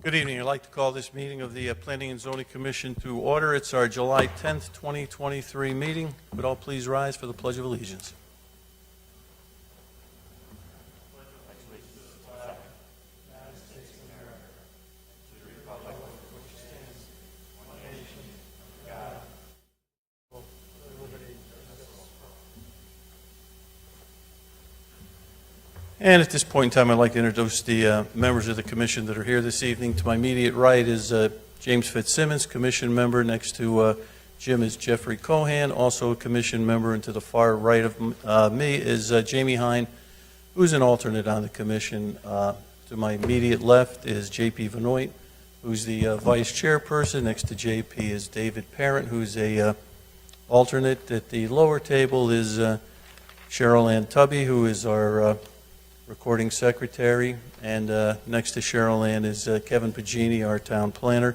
Good evening. I'd like to call this meeting of the Planning and Zoning Commission to order. It's our July 10th, 2023 meeting. Would all please rise for the Pledge of Allegiance? And at this point in time, I'd like to introduce the members of the commission that are here this evening. To my immediate right is James Fitzsimmons, commission member. Next to Jim is Jeffrey Cohan, also a commission member. And to the far right of me is Jamie Hine, who's an alternate on the commission. To my immediate left is J.P. Vanoit, who's the vice chairperson. Next to J.P. is David Parent, who's a alternate. At the lower table is Cheryl Ann Tubby, who is our recording secretary, and next to Cheryl Ann is Kevin Pagini, our town planner,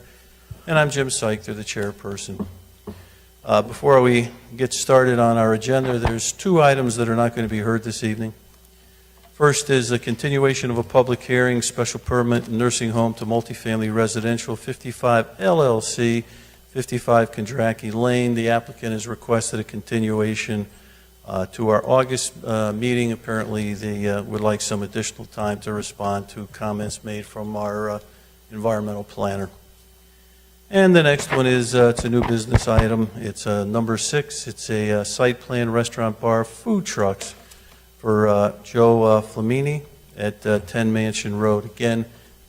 and I'm Jim Seichter, the chairperson. Before we get started on our agenda, there's two items that are not going to be heard this evening. First is a continuation of a public hearing, special permit nursing home to multifamily residential, 55 LLC, 55 Kondraki Lane. The applicant has requested a continuation to our August meeting. Apparently they would like some additional time to respond to comments made from our environmental planner. And the next one is it's a new business item. It's number 6. It's a site plan restaurant bar food trucks for Joe Flamini at 10 Mansion Road. Again,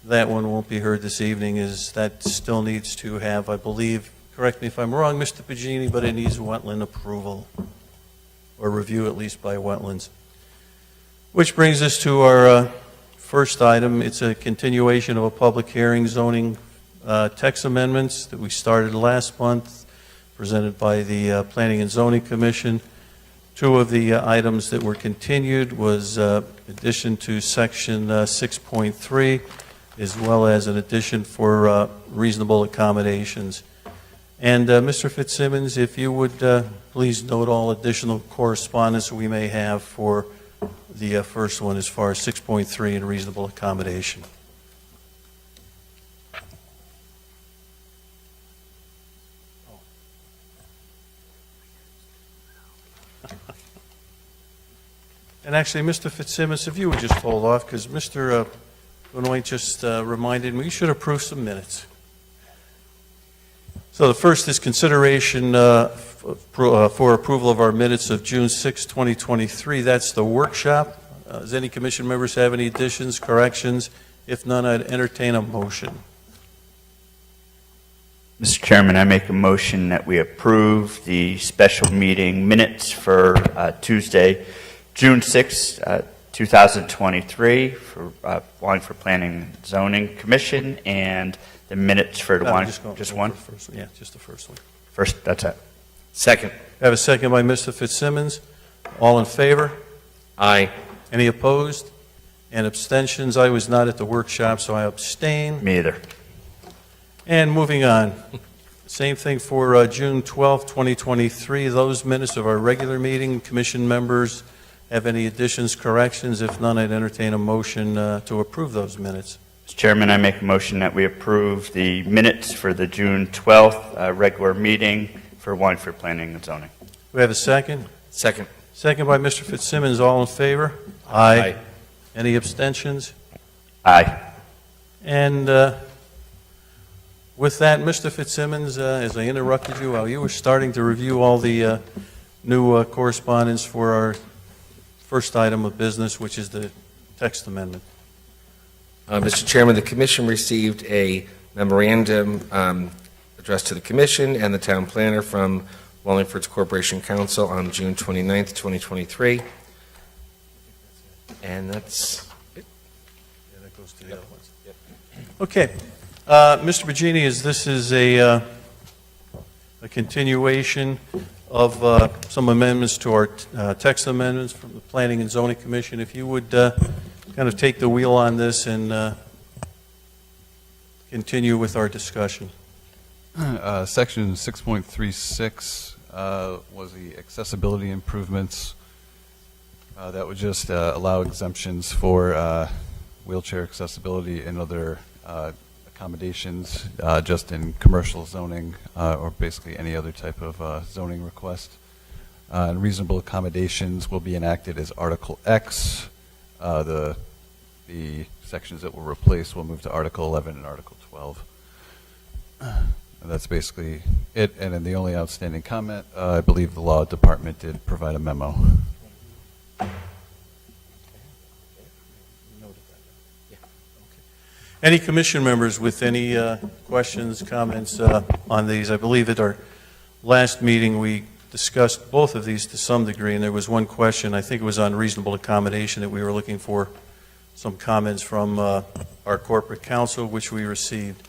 that one won't be heard this evening, as that still needs to have, I believe, correct me if I'm wrong, Mr. Pagini, but it needs wetland approval, or review at least by wetlands. Which brings us to our first item. It's a continuation of a public hearing, zoning text amendments that we started last month, presented by the Planning and Zoning Commission. Two of the items that were continued was addition to section 6.3, as well as an addition for reasonable accommodations. And Mr. Fitzsimmons, if you would please note all additional correspondence we may have for the first one as far as 6.3 and reasonable accommodation. And actually, Mr. Fitzsimmons, if you would just hold off, because Mr. Benoit just reminded me we should approve some minutes. So the first is consideration for approval of our minutes of June 6, 2023. That's the workshop. Does any commission members have any additions, corrections? If none, I'd entertain a motion. Mr. Chairman, I make a motion that we approve the special meeting minutes for Tuesday, June 6, 2023 for Wallingford Planning and Zoning Commission, and the minutes for the one, just one? Yeah, just the first one. First, that's it. Second. I have a second by Mr. Fitzsimmons. All in favor? Aye. Any opposed? And abstentions? I was not at the workshop, so I abstain. Me either. And moving on. Same thing for June 12, 2023. Those minutes of our regular meeting. Commission members have any additions, corrections? If none, I'd entertain a motion to approve those minutes. Mr. Chairman, I make a motion that we approve the minutes for the June 12th regular meeting for Wallingford Planning and Zoning. We have a second? Second. Second by Mr. Fitzsimmons. All in favor? Aye. Any abstentions? Aye. And with that, Mr. Fitzsimmons, as I interrupted you while you were starting to review all the new correspondence for our first item of business, which is the text amendment. Mr. Chairman, the Commission received a memorandum addressed to the Commission and the Town Planner from Wallingford's Corporation Council on June 29th, 2023. And that's it. Yeah, that goes to the other ones. Yep. Okay. Mr. Pagini, this is a continuation of some amendments to our text amendments from the Planning and Zoning Commission. If you would kind of take the wheel on this and continue with our discussion. Section 6.36 was the accessibility improvements that would just allow exemptions for wheelchair accessibility and other accommodations just in commercial zoning or basically any other type of zoning request. And reasonable accommodations will be enacted as Article X. The sections that will replace will move to Article 11 and Article 12. And that's basically it. And then the only outstanding comment, I believe the Law Department did provide a memo. Any commission members with any questions, comments on these? I believe at our last meeting, we discussed both of these to some degree, and there was one question, I think it was on reasonable accommodation, that we were looking for some comments from our corporate counsel, which we received.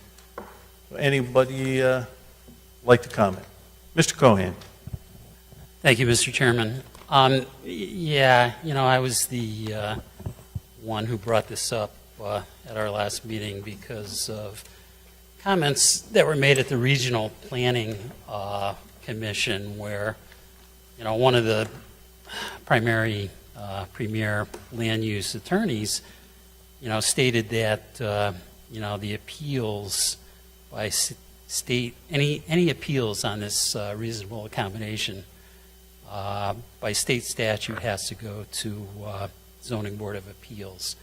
Anybody like to comment? Mr. Cohen. Thank you, Mr. Chairman. Yeah, I was the one who brought this up at our last meeting because of comments that were made at the Regional Planning Commission where, one of the premier land use attorneys, stated that, the appeals by state, any appeals on this reasonable accommodation by state statute has to go to Zoning Board of Appeals.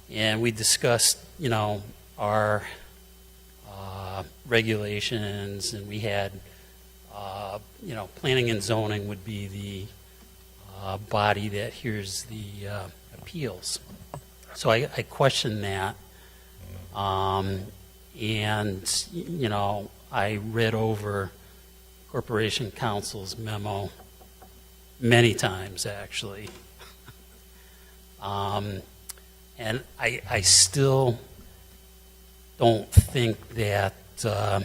And we discussed, our regulations, and we had, planning and zoning would be the body that hears the appeals. So I questioned that. And, I read over Corporation Counsel's memo many times, actually. And I still don't think that I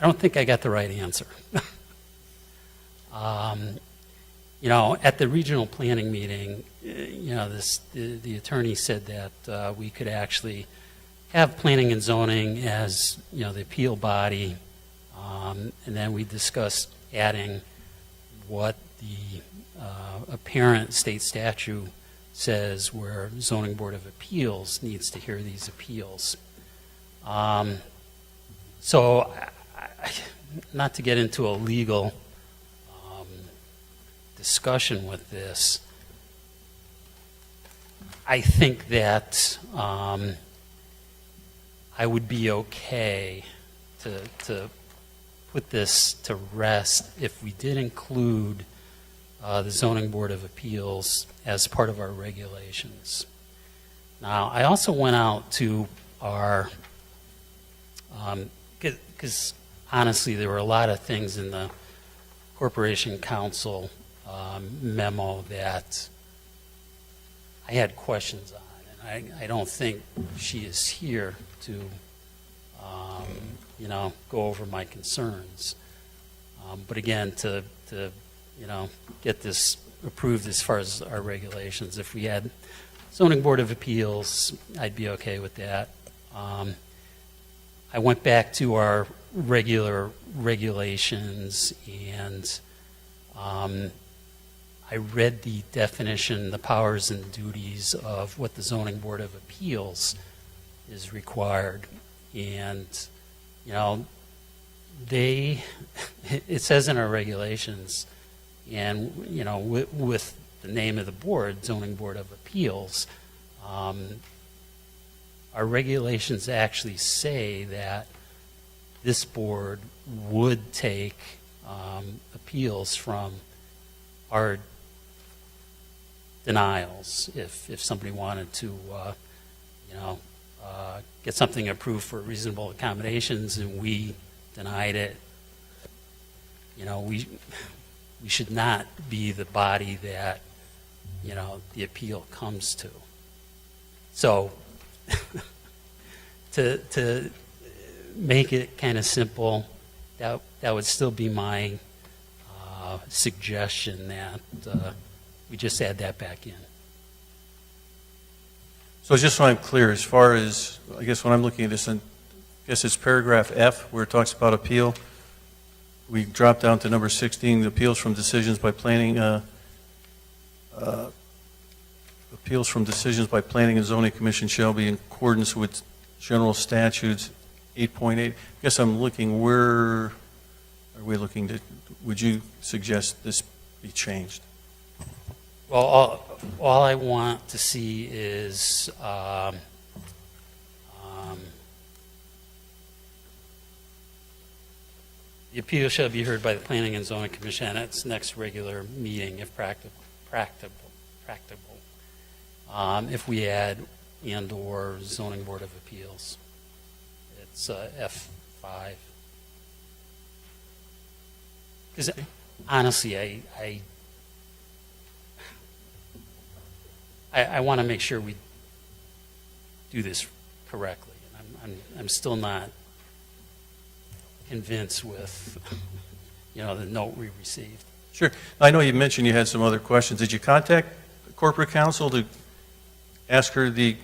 don't think I got the right answer. At the regional planning meeting, the attorney said that we could actually have planning and zoning as, the appeal body, and then we discussed adding what the apparent state statute says where Zoning Board of Appeals needs to hear these appeals. So, not to get into a legal discussion with this, I think that I would be okay to put this to rest if we did include the Zoning Board of Appeals as part of our regulations. Now, I also went out to our, because honestly, there were a lot of things in the Corporation Counsel memo that I had questions on, and I don't think she is here to go over my concerns. But again, to get this approved as far as our regulations, if we had Zoning Board of Appeals, I'd be okay with that. I went back to our regular regulations, and I read the definition, the powers and duties of what the Zoning Board of Appeals is required. And, it says in our regulations, and, with the name of the board, Zoning Board of Appeals, our regulations actually say that this board would take appeals from our denials if somebody wanted to, get something approved for reasonable accommodations and we denied it. We should not be the body that, the appeal comes to. So, to make it kind of simple, that would still be my suggestion that we just add that back in. So just so I'm clear, as far as, I guess when I'm looking at this, I guess it's paragraph F where it talks about appeal. We drop down to number 16, appeals from decisions by planning appeals from decisions by Planning and Zoning Commission shall be in accordance with General Statutes 8.8. I guess I'm looking, where are we looking to, would you suggest this be changed? Well, all I want to see is the appeal shall be heard by the Planning and Zoning Commission at its next regular meeting if practicable. If we add and/or Zoning Board of Appeals, it's F5. Because honestly, I want to make sure we do this correctly. And I'm still not convinced with, the note we received. Sure. I know you mentioned you had some other questions. Did you contact corporate counsel to ask her to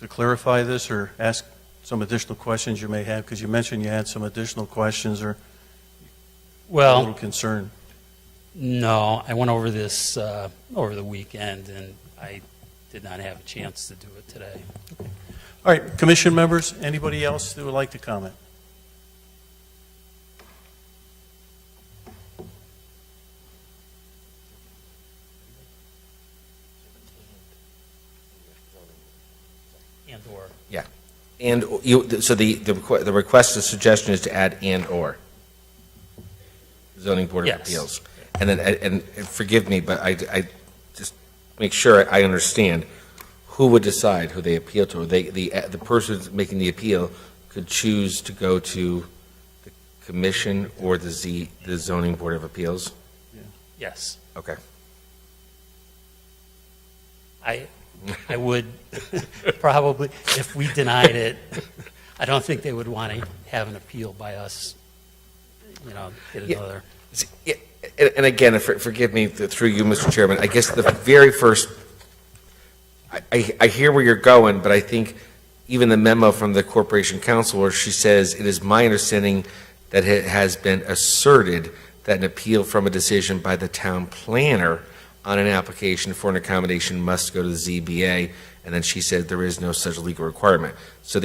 clarify this or ask some additional questions you may have? Because you mentioned you had some additional questions or a Well, little concern. no, I went over this over the weekend, and I did not have a chance to do it today. All right, commission members, anybody else that would like to comment? And/or. Yeah. And so the request, the suggestion is to add and/or zoning board of Yes. appeals. And then, and forgive me, but I just make sure I understand, who would decide who they appeal to? The person making the appeal could choose to go to the commission or the zoning board of appeals? Yes. Okay. I would probably, if we denied it, I don't think they would want to have an appeal by us, get Yeah. another. Yeah, and again, forgive me through you, Mr. Chairman, I guess the very first, I hear where you're going, but I think even the memo from the Corporation Counsel where she says, it is my understanding that it has been asserted that an appeal from a decision by the town planner on an application for an accommodation must go to the ZBA, and then she said there is no such legal requirement. So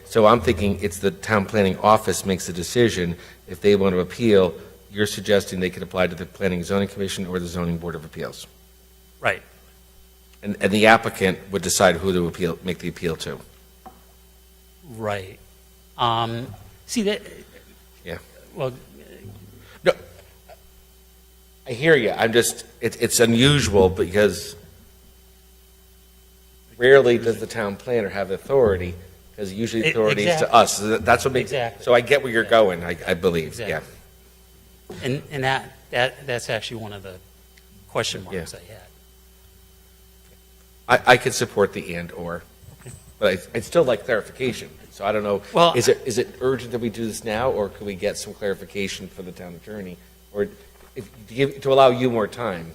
so I'm thinking it's the town planning office makes the decision. If they want to appeal, you're suggesting they could apply to the Planning and Zoning Commission or the Zoning Board of Appeals. Right. And the applicant would decide who to make the appeal to. Right. See that? Yeah. Well, No, I hear you. I'm just, it's unusual because rarely does the town planner have authority, because usually the authority is to Exactly. us. So that's what makes, Exactly. so I get where you're going, I believe, yeah. Exactly. And that's actually one of the question marks I had. I could support the and/or, but I'd still like clarification. So I don't know, Well, is it urgent that we do this now, or could we get some clarification from the town attorney? Or to allow you more time?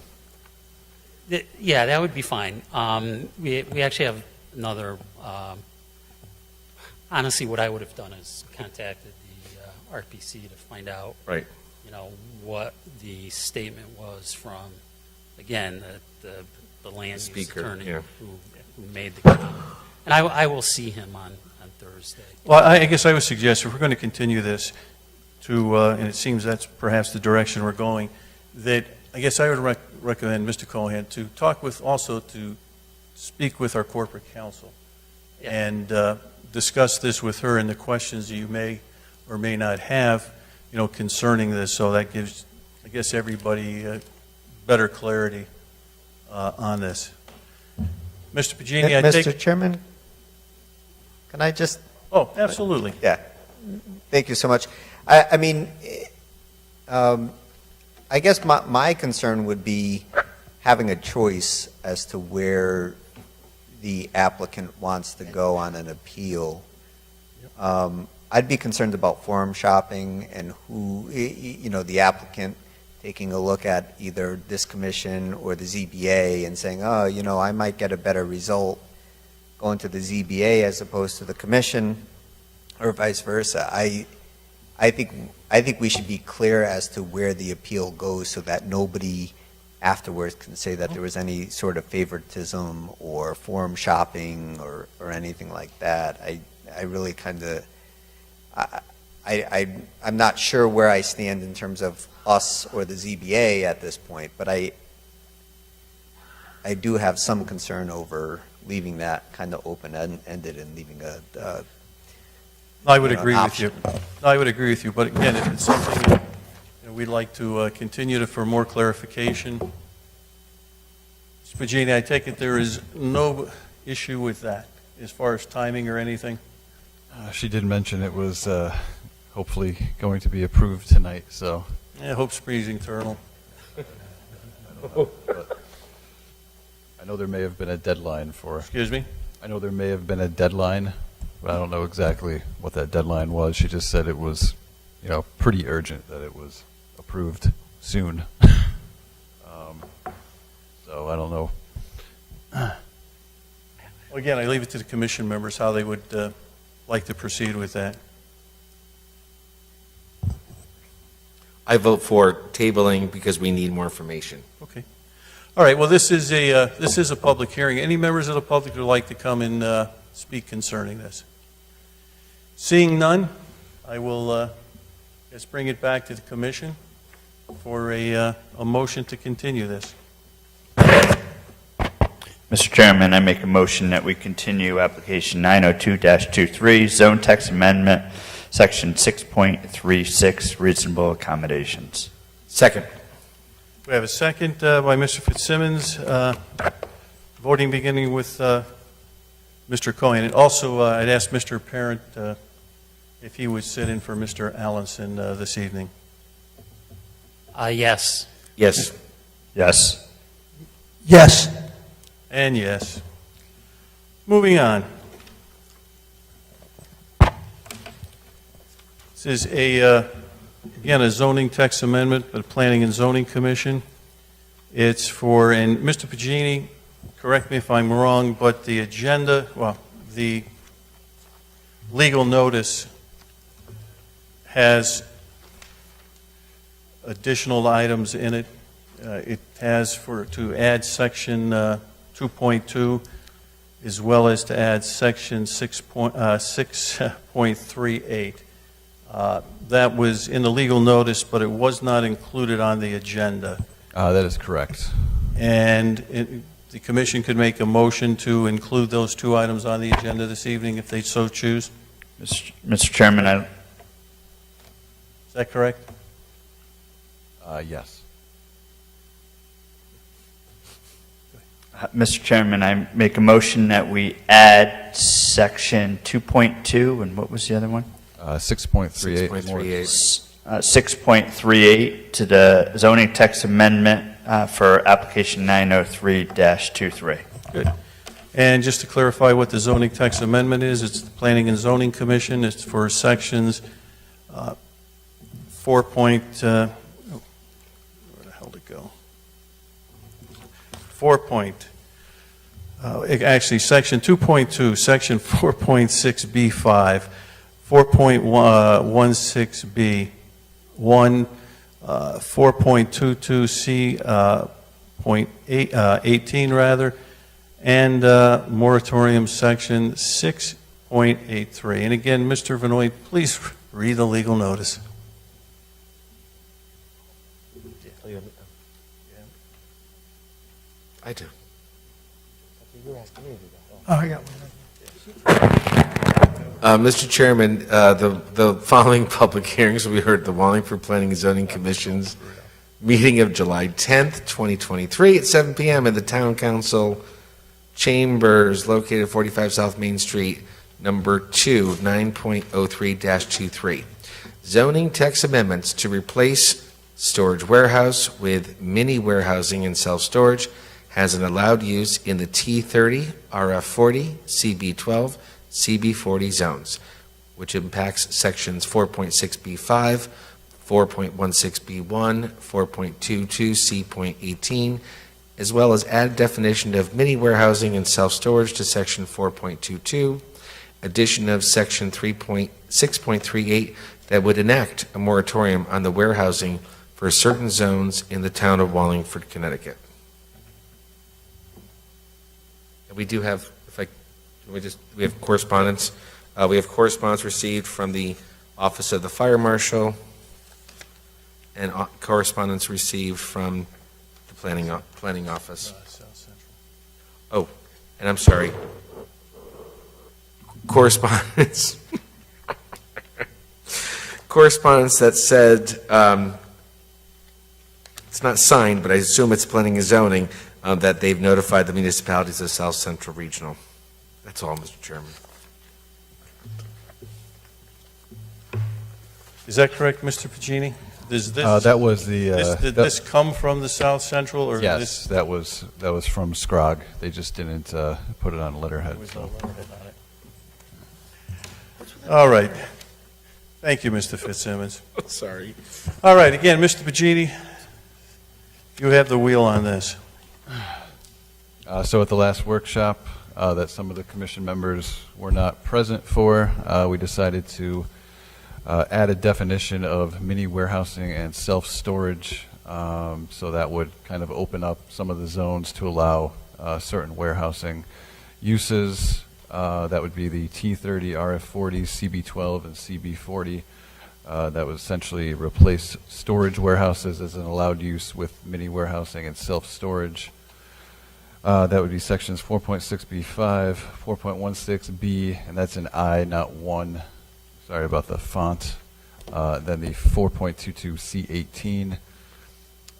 Yeah, that would be fine. We actually have another, honestly, what I would have done is contacted the RPC to find out, Right. what the statement was from, again, the land use Speaker, attorney yeah. who made the comment. And I will see him on Thursday. Well, I guess I would suggest if we're going to continue this to, and it seems that's perhaps the direction we're going, that I guess I would recommend Mr. Cohan to to speak with our corporate counsel Yeah. and discuss this with her and the questions you may or may not have, concerning this. So that gives, I guess, everybody better clarity on this. Mr. Pagini, I take... Mr. Chairman, can I just, Oh, absolutely. yeah, thank you so much. I mean, I guess my concern would be having a choice as to where the applicant wants to go on an appeal. I'd be concerned about forum shopping and who, the applicant taking a look at either this commission or the ZBA and saying, oh, I might get a better result going to the ZBA as opposed to the commission, or vice versa. I think we should be clear as to where the appeal goes so that nobody afterwards can say that there was any sort of favoritism or forum shopping or anything like that. I really kind of, I'm not sure where I stand in terms of us or the ZBA at this point, but I do have some concern over leaving that kind of open-ended and leaving I would you know, agree an with you. I would agree with you, but again, if it's something we'd like to continue to for more clarification. Mr. Pagini, I take it there is no issue with that as far as timing or anything? She did mention it was hopefully going to be approved tonight, so. Yeah, hope springs eternal. But I know there may have been a deadline for. Excuse me? I know there may have been a deadline, but I don't know exactly what that deadline was. She just said it was, pretty urgent that it was approved soon. So I don't know. Well, again, I leave it to the commission members how they would like to proceed with that. I vote for tabling because we need more information. Okay. All right, well, this is a public hearing. Any members of the public who would like to come and speak concerning this? Seeing none, I will just bring it back to the commission for a motion to continue this. Mr. Chairman, I make a motion that we continue application 902-23, zone text amendment, section 6.36, reasonable accommodations. Second. We have a second by Mr. Fitzsimmons. Voting beginning with Mr. Cohen. And also, I'd ask Mr. Parent if he would sit in for Mr. Allenson this evening. Yes. Yes. Yes. Yes. And yes. Moving on. This is again, a zoning text amendment for the Planning and Zoning Commission. It's for, and Mr. Pagini, correct me if I'm wrong, but the agenda, the legal notice has additional items in it. It has to add section 2.2 as well as to add section 6.38. That was in the legal notice, but it was not included on the agenda. That is correct. And the commission could make a motion to include those two items on the agenda this evening if they so choose. Mr. Chairman, Is that correct? Yes. Mr. Chairman, I make a motion that we add section 2.2, and what was the other one? 6.38. 6.38 to the zoning text amendment for application 903-23. Good. And just to clarify what the zoning text amendment is, it's the Planning and Zoning Commission. It's for sections 4. Where the hell did it go? 4. Actually, section 2.2, section 4.6B5, 4.16B, 4.22C.18 rather, and moratorium section 6.83. And again, Mr. Vanoy, please read the legal notice. I do. Oh, I got one. Mr. Chairman, the following public hearings will be heard at the Wallingford Planning and Zoning Commission's meeting of July 10th, 2023 at 7 p.m. in the Town Council Chambers located at 45 South Main Street, number 2, 9.03-23. Zoning text amendments to replace storage warehouse with mini warehousing and self-storage has an allowed use in the T30, RF40, CB12, CB40 zones, which impacts sections 4.6B5, 4.16B1, 4.22C.18, as well as add definition of mini warehousing and self-storage to section 4.22, addition of section 6.38 that would enact a moratorium on the warehousing for certain zones in the town of Wallingford, Connecticut. And we do have, we have correspondence. We have correspondence received from the Office of the Fire Marshal and correspondence received from the Planning Office. South Central. Oh, and I'm sorry. Correspondence. Correspondence that said, it's not signed, but I assume it's planning and zoning, that they've notified the municipalities of South Central Regional. That's all, Mr. Chairman. Is that correct, Mr. Pacini? Does this, That was the. did this come from the South All or Yes, this? that was from Scrog. They just didn't put it on letterhead. There was So. no letterhead on it. All right. Thank you, Mr. Fitzsimmons. Sorry. All right, again, Mr. Pacini, you have the wheel on this. So at the last workshop that some of the commission members were not present for, we decided to add a definition of mini warehousing and self-storage. So that would kind of open up some of the zones to allow certain warehousing uses. That would be the T30, RF40, CB12, and CB40. That would essentially replace storage warehouses as an allowed use with mini warehousing and self-storage. That would be sections 4.6B5, 4.16B, and that's an I, not 1. Sorry about the font. Then the 4.22C18.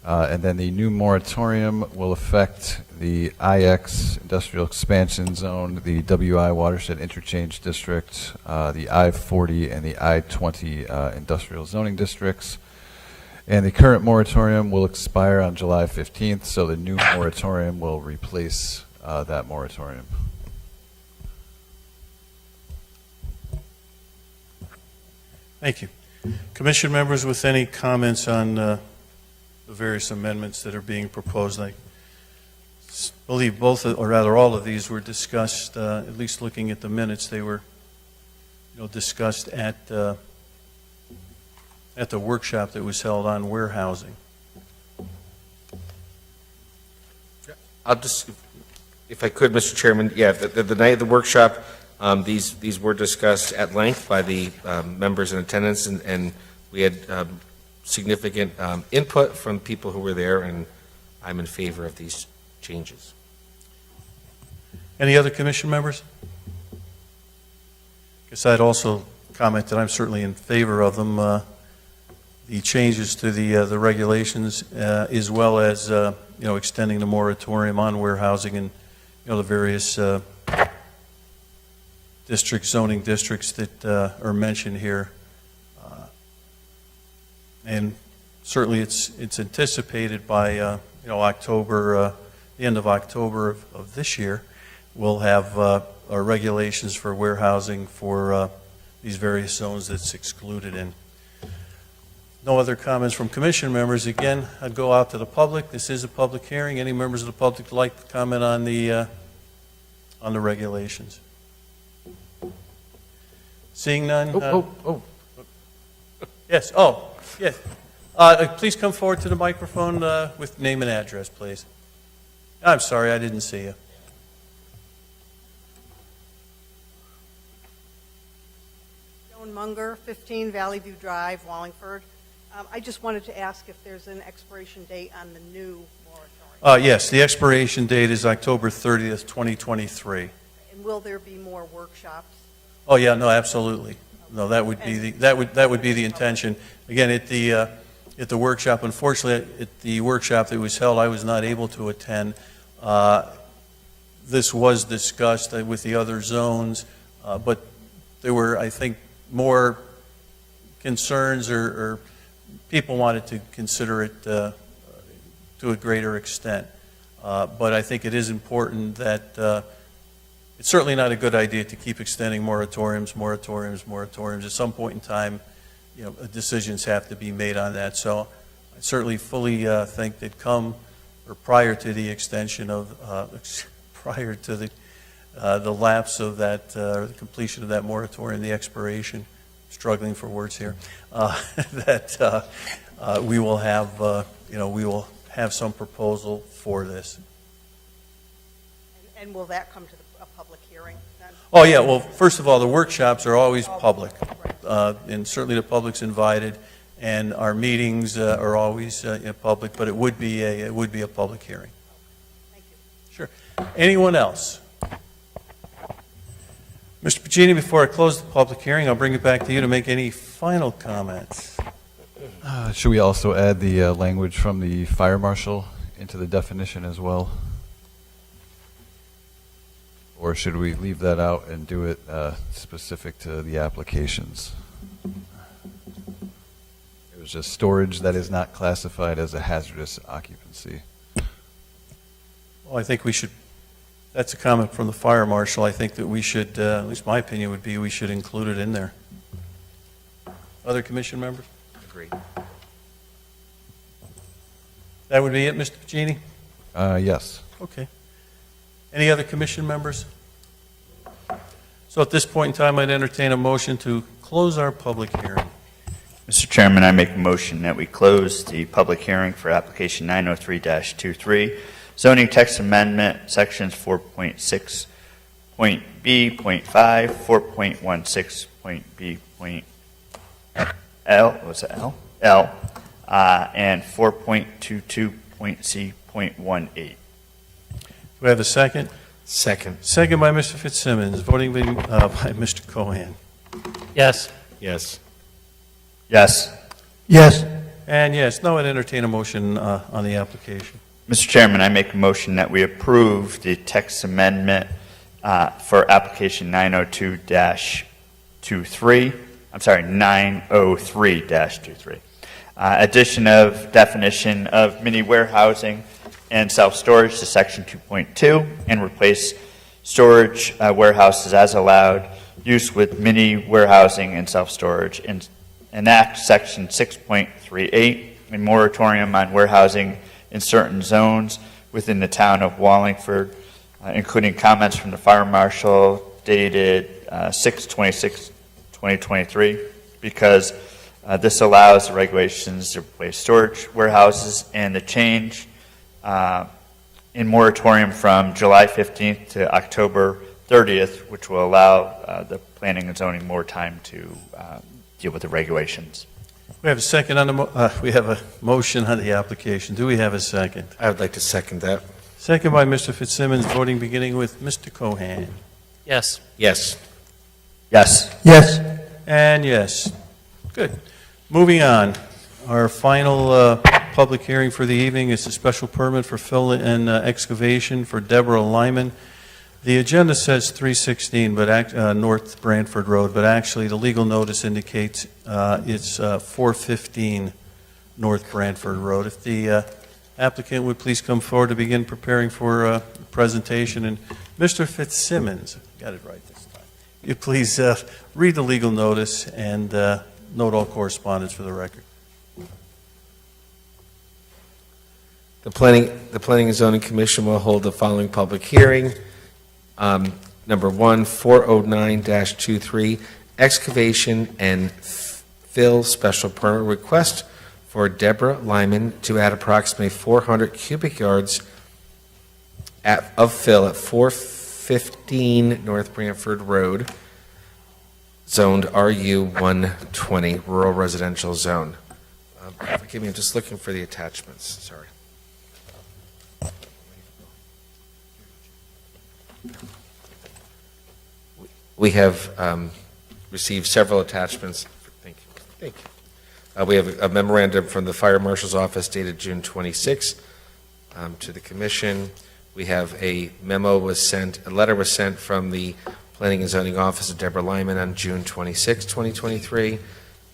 And then the new moratorium will affect the IX, Industrial Expansion Zone, the WI Watershed Interchange District, the I-40 and the I-20 Industrial Zoning Districts. And the current moratorium will expire on July 15th, so the new moratorium will replace that moratorium. Thank you. Commission members with any comments on the various amendments that are being proposed? I believe both, or rather all of these were discussed, at least looking at the minutes, they were discussed at the workshop that was held on warehousing. I'll just, if I could, Mr. Chairman, yeah, the night of the workshop, these were discussed at length by the members in attendance, and we had significant input from people who were there, and I'm in favor of these changes. Any other commission members? Guess I'd also comment that I'm certainly in favor of them. The changes to the regulations, as well as extending the moratorium on warehousing and the various zoning districts that are mentioned here. And certainly it's anticipated by October, the end of October of this year, we'll have our regulations for warehousing for these various zones that's excluded in. No other comments from commission members. Again, I'd go out to the public. This is a public hearing. Any members of the public would like to comment on the regulations? Seeing none. Yes. Oh, yes. Please come forward to the microphone with name and address, please. I'm sorry, I didn't see you. Joan Munger, 15 Valley View Drive, Wallingford. I just wanted to ask if there's an expiration date on the new moratorium. Yes, the expiration date is October 30th, 2023. And will there be more workshops? Oh yeah, no, absolutely. No, that would be the intention. Again, at the workshop, unfortunately, at the workshop that was held, I was not able to attend. This was discussed with the other zones, but there were, I think, more concerns or people wanted to consider it to a greater extent. But I think it is important that it's certainly not a good idea to keep extending moratoriums. At some point in time, decisions have to be made on that. So I certainly fully think that prior to the extension of, prior to the lapse of that, or the completion of that moratorium, the expiration, struggling for words here, that we will have, we will have some proposal for this. And will that come to a public hearing then? Oh, yeah, well, first of all, the workshops are always public, and certainly the public's invited, and our meetings are always public, but it would be a public hearing. Thank you. Sure. Anyone else? Mr. Pacini, before I close the public hearing, I'll bring it back to you to make any final comments. Should we also add the language from the fire marshal into the definition as well? Or should we leave that out and do it specific to the applications? It was just storage that is not classified as a hazardous occupancy. Well, I think we should, that's a comment from the fire marshal. I think that we should, at least my opinion would be, we should include it in there. Other commission members? Agreed. That would be it, Mr. Pacini? Yes. Okay. Any other commission members? So at this point in time, I'd entertain a motion to close our public hearing. Mr. Chairman, I make a motion that we close the public hearing for application 903-23, zoning text amendment, sections 4.6, point B, point 5, 4.16, point B, point L, was it L? L, and 4.22, point C, point 18. Do we have a second? Second. Second by Mr. Fitzsimmons, voting by Mr. Cohan. Yes. Yes. Yes. Yes. And yes, now I'd entertain a motion on the application. Mr. Chairman, I make a motion that we approve the text amendment for application 902-23, I'm sorry, 903-23. Addition of definition of mini warehousing and self-storage to section 2.2 and replace storage warehouses as allowed use with mini warehousing and self-storage, and enact section 6.38, a moratorium on warehousing in certain zones within the town of Wallingford, including comments from the fire marshal dated 6/26/2023, because this allows the regulations to replace storage warehouses, and the change in moratorium from July 15th to October 30th, which will allow the planning and zoning more time to deal with the regulations. We have a second on the, we have a motion on the application. Do we have a second? I would like to second that. Second by Mr. Fitzsimmons, voting beginning with Mr. Cohan. Yes. Yes. Yes. Yes. And yes. Good. Moving on. Our final public hearing for the evening is a special permit for fill and excavation for Deborah Lyman. The agenda says 316, but North Brantford Road, but actually the legal notice indicates it's 415 North Brantford Road. If the applicant would please come forward to begin preparing for the presentation. And Mr. Fitzsimmons, got it right this time, you please read the legal notice and note all correspondence for the record. The Planning and Zoning Commission will hold the following public hearing. Number 1, 409-23, excavation and fill special permit request for Deborah Lyman to add approximately 400 cubic yards of fill at 415 North Brantford Road, zoned RU 120, Rural Residential Zone. Forgive me, I'm just looking for the attachments, sorry. We have received several attachments. Thank you. Thank you. We have a memorandum from the Fire Marshal's Office dated June 26 to the Commission. We have a letter was sent from the Planning and Zoning Office of Deborah Lyman on June 26, 2023.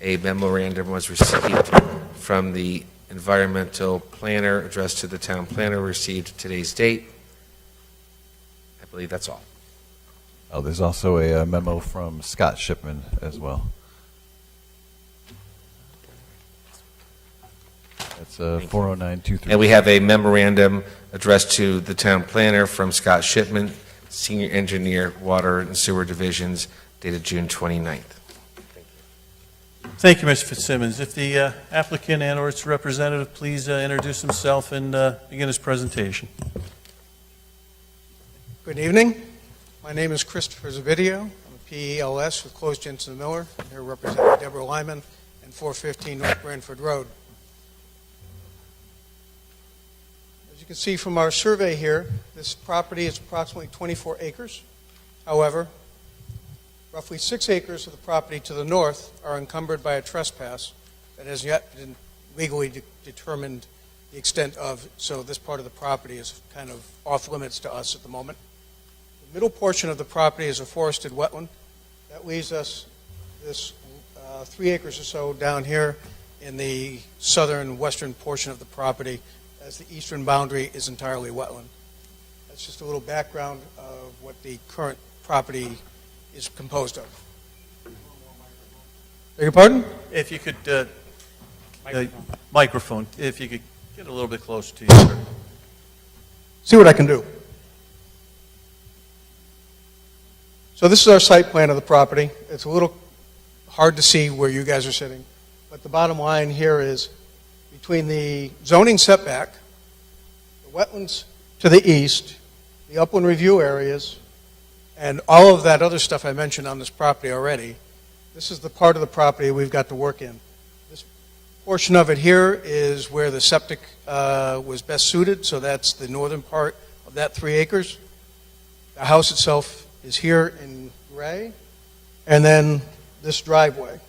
A memorandum was received from the environmental planner addressed to the town planner, received today's date. I believe that's all. Oh, there's also a memo from Scott Shipman as well. That's 409-23. And we have a memorandum addressed to the town planner from Scott Shipman, Senior Engineer, Water and Sewer Divisions, dated June 29th. Thank you, Mr. Fitzsimmons. If the applicant and/or its representative please introduce himself and begin his presentation. Good evening. My name is Christopher Zavidio. I'm a PELS with Close Jensen Miller. I'm here representing Deborah Lyman and 415 North Branford Road. As you can see from our survey here, this property is approximately 24 acres. However, roughly 6 acres of the property to the north are encumbered by a trespass that has yet been legally determined the extent of, so this part of the property is kind of off limits to us at the moment. The middle portion of the property is a forested wetland. That leaves us this 3 acres or so down here in the southern western portion of the property, as the eastern boundary is entirely wetland. That's just a little background of what the current property is composed of. Beg your pardon? If you could, microphone, if you could get a little bit closer to you, sir. See what I can do. So this is our site plan of the property. It's a little hard to see where you guys are sitting, but the bottom line here is between the zoning setback, the wetlands to the east, the upland review areas, and all of that other stuff I mentioned on this property already, this is the part of the property we've got to work in. This portion of it here is where the septic was best suited, so that's the northern part of that 3 acres. The house itself is here in gray, and then this driveway.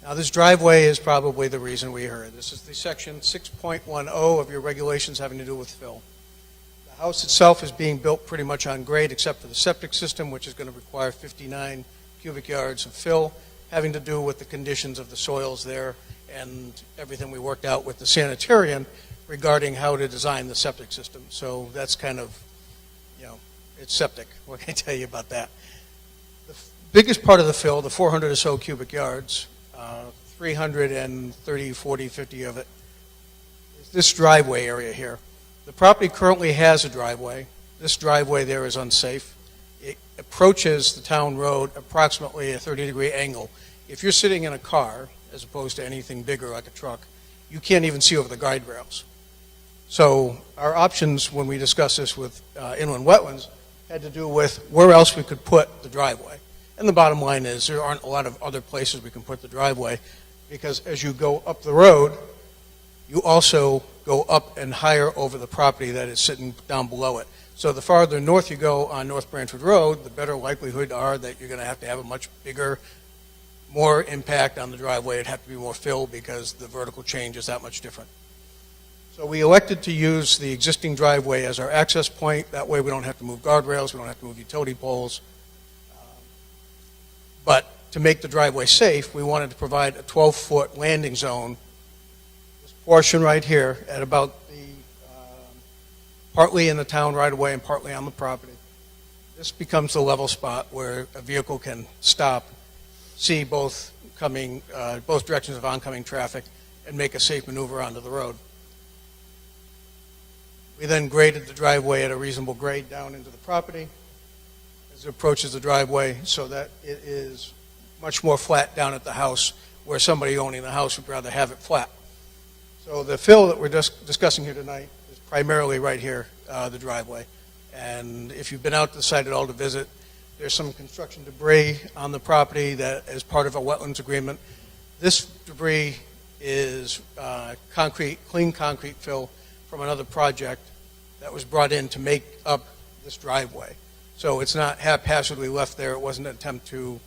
Now, this driveway is probably the reason we're here. This is the section 6.10 of your regulations having to do with fill. The house itself is being built pretty much on grade, except for the septic system, which is going to require 59 cubic yards of fill, having to do with the conditions of the soils there and everything we worked out with the sanitarian regarding how to design the septic system. So that's kind of, it's septic. What can I tell you about that? The biggest part of the fill, the 400 or so cubic yards, 330, 40, 50 of it, is this driveway area here. The property currently has a driveway. This driveway there is unsafe. It approaches the town road approximately a 30-degree angle. If you're sitting in a car, as opposed to anything bigger like a truck, you can't even see over the guide rails. So our options when we discussed this with inland wetlands had to do with where else we could put the driveway. And the bottom line is there aren't a lot of other places we can put the driveway, because as you go up the road, you also go up and higher over the property that is sitting down below it. So the farther north you go on North Branford Road, the better likelihood are that you're going to have a much bigger, more impact on the driveway. It'd have to be more fill because the vertical change is that much different. So we elected to use the existing driveway as our access point. That way we don't have to move guardrails, we don't have to move utility poles. But to make the driveway safe, we wanted to provide a 12-foot landing zone. This portion right here at about the, partly in the town right away and partly on the property. This becomes the level spot where a vehicle can stop, see both directions of oncoming traffic, and make a safe maneuver onto the road. We then graded the driveway at a reasonable grade down into the property as it approaches the driveway, so that it is much more flat down at the house, where somebody owning the house would rather have it flat. So the fill that we're discussing here tonight is primarily right here, the driveway. And if you've been out to the site at all to visit, there's some construction debris on the property that is part of a wetlands agreement. This debris is clean concrete fill from another project that was brought in to make up this driveway. So it's not haphazardly left there. It wasn't an attempt to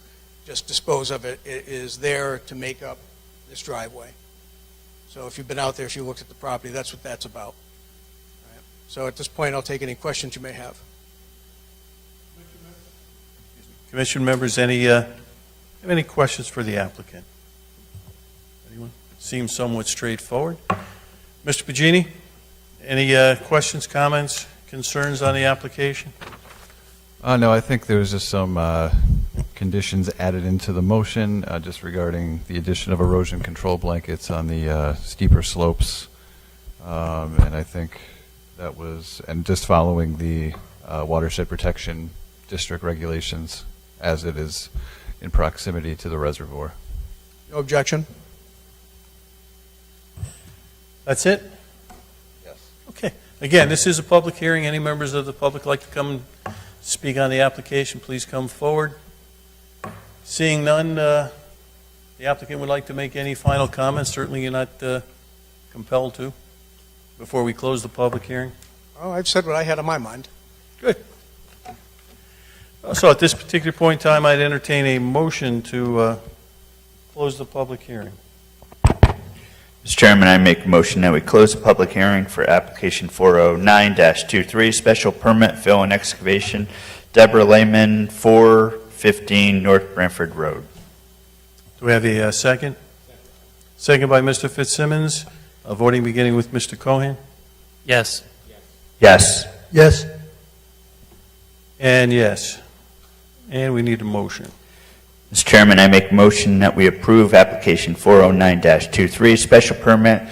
just dispose of it. It is there to make up this driveway. So if you've been out there, if you looked at the property, that's what that's about. All right. So at this point, I'll take any questions you may have. Commission members, have any questions for the applicant? Anyone? Seems somewhat straightforward. Mr. Pagini, any questions, comments, concerns on the application? No, I think there's just some conditions added into the motion just regarding the addition of erosion control blankets on the steeper slopes. And I think that was, and just following the watershed protection district regulations as it is in proximity to the reservoir. No objection? That's it? Yes. Okay. Again, this is a public hearing. Any members of the public like to come and speak on the application, please come forward. Seeing none, the applicant would like to make any final comments. Certainly, you're not compelled to before we close the public hearing. Oh, I've said what I had on my mind. Good. So at this particular point in time, I'd entertain a motion to close the public hearing. Mr. Chairman, I make a motion that we close the public hearing for application 409-23, special permit fill and excavation, Deborah Lehman, 415 North Branford Road. Do we have a second? Second by Mr. Fitzsimmons. Voting beginning with Mr. Cohen. Yes. Yes. Yes. And yes. And we need a motion. Mr. Chairman, I make a motion that we approve application 409-23, special permit,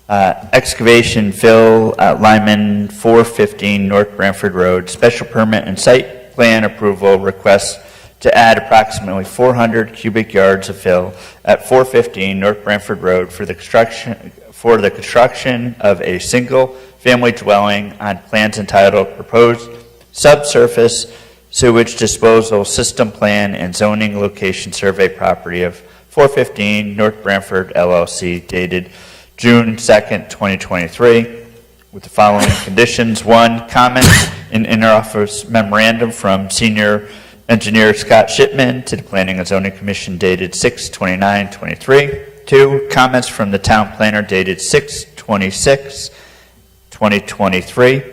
excavation fill at Lyman, 415 North Branford Road, special permit and site plan approval request to add approximately 400 cubic yards of fill at 415 North Branford Road for the construction of a single-family dwelling on plans entitled Proposed Subsurface Sewage Disposal System Plan and Zoning Location Survey Property of 415 North Branford LLC dated June 2nd, 2023, with the following conditions. 1, comment in interoffice memorandum from Senior Engineer Scott Shipman to the Planning and Zoning Commission dated 6/29/23. 2, comments from the Town Planner dated 6/26/2023.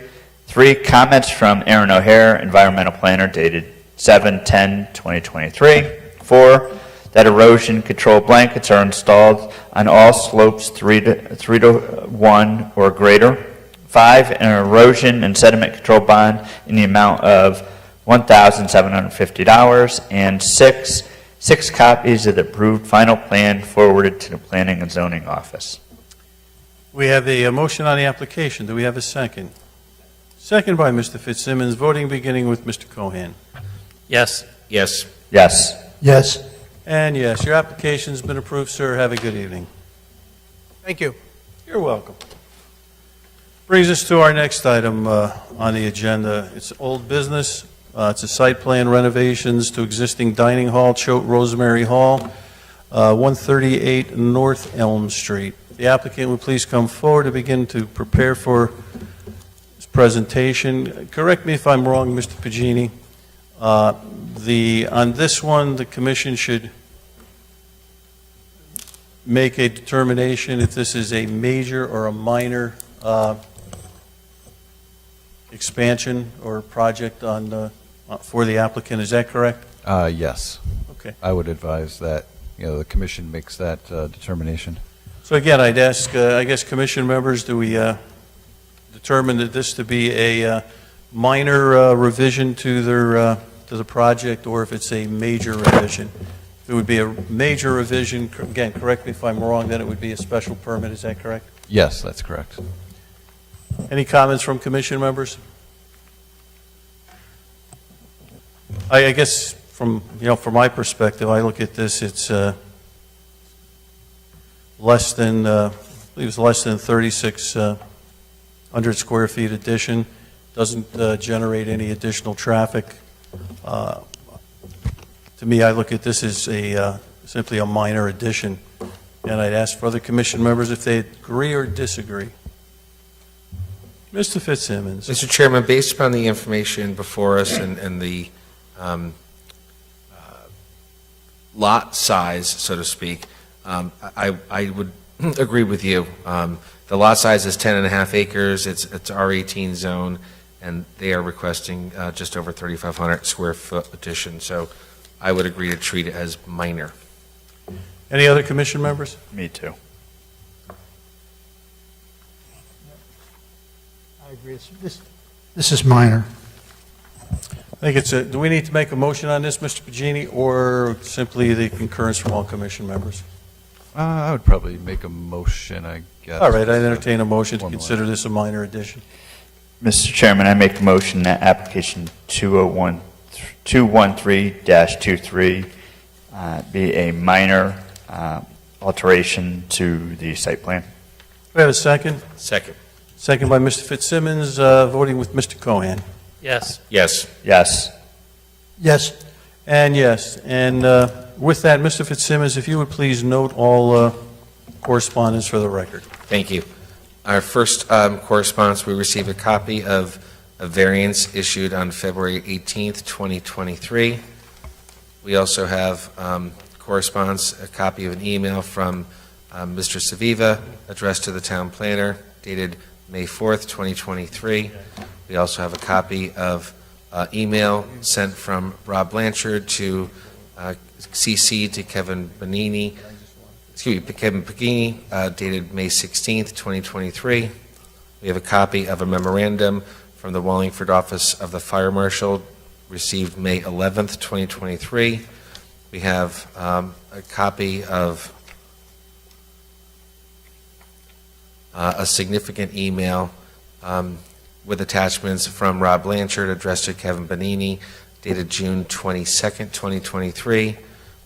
3, comments from Aaron O'Hare, Environmental Planner, dated 7/10/2023. 4, that erosion control blankets are installed on all slopes 3 to 1 or greater. 5, an erosion and sediment control bond in the amount of $1,750. And 6 copies of the approved final plan forwarded to the Planning and Zoning Office. We have a motion on the application. Do we have a second? Second by Mr. Fitzsimmons. Voting beginning with Mr. Cohen. Yes. Yes. Yes. Yes. And yes, your application's been approved, sir. Have a good evening. Thank you. You're welcome. Brings us to our next item on the agenda. It's old business. It's a site plan renovations to existing dining hall, Choate Rosemary Hall, 138 North Elm Street. The applicant would please come forward to begin to prepare for his presentation. Correct me if I'm wrong, Mr. Pagini. On this one, the commission should make a determination if this is a major or a minor expansion or project on for the applicant. Is that correct? Yes. Okay. I would advise that, the commission makes that determination. So again, I'd ask, I guess, commission members, do we determine that this to be a minor revision to their to the project, or if it's a major revision? If it would be a major revision, again, correct me if I'm wrong, then it would be a special permit. Is that correct? Yes, that's correct. Any comments from commission members? I guess from my perspective, I look at this, it's less than, I believe it's less than 3,600 square feet addition, doesn't generate any additional traffic. To me, I look at this as simply a minor addition, and I'd ask for other commission members if they agree or disagree. Mr. Fitzsimmons. Mr. Chairman, based upon the information before us and the lot size, so to speak, I would agree with you. The lot size is 10.5 acres. It's R18 zone, and they are requesting just over 3,500 square foot addition. So I would agree to treat it as minor. Any other commission members? Me too. I agree. This is minor. I think it's do we need to make a motion on this, Mr. Pagini, or simply the concurrence from all commission members? I would probably make a motion, I guess. All right, I entertain a motion to Formally. consider this a minor addition. Mr. Chairman, I make a motion that application 213-23 be a minor alteration to the site plan. Do we have a second? Second. Second by Mr. Fitzsimmons, voting with Mr. Cohan. Yes. Yes. Yes. Yes. And yes, and with that, Mr. Fitzsimmons, if you would please note all correspondence for the record. Thank you. Our first correspondence, we received a copy of a variance issued on February 18th, 2023. We also have correspondence, a copy of an email from Mr. Saviva addressed to the town planner dated May 4th, 2023. We also have a copy of email sent from Rob Blanchard to CC to Kevin Pagini, dated May 16th, 2023. We have a copy of a memorandum from the Wallingford Office of the Fire Marshal received May 11th, 2023. We have a copy of a significant email with attachments from Rob Blanchard addressed to Kevin Bonini, dated June 22nd, 2023.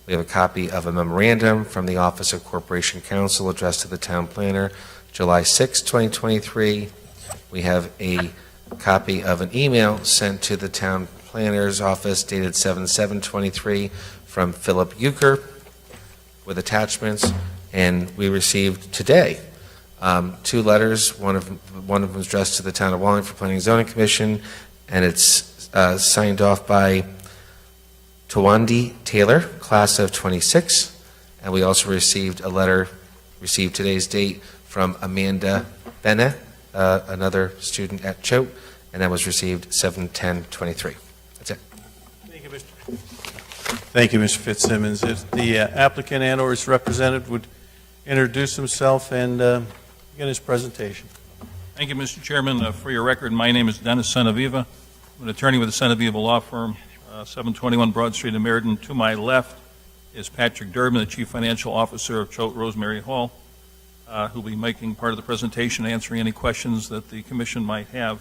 We have a copy of a memorandum from the Office of Corporation Counsel addressed to the town planner, July 6, 2023. We have a copy of an email sent to the town planner's office dated 7/7/23 from Philip Euchre with attachments. And we received today two letters. One of them was addressed to the Town of Wallingford Planning and Zoning Commission, and it's signed off by Tawandi Taylor, class of 26. And we also received a letter, received today's date, from Amanda Bennett, another student at Choate, and that was received 7/10/23. That's it. Thank you, Mr. Fitzsimmons. If the applicant and/or its representative would introduce himself and begin his presentation. Thank you, Mr. Chairman. For your record, my name is Dennis Senaviva. I'm an attorney with the Senaviva Law Firm, 721 Broad Street in Meriden. To my left is Patrick Durbin, the Chief Financial Officer of Choate Rosemary Hall, who will be making part of the presentation, answering any questions that the Commission might have.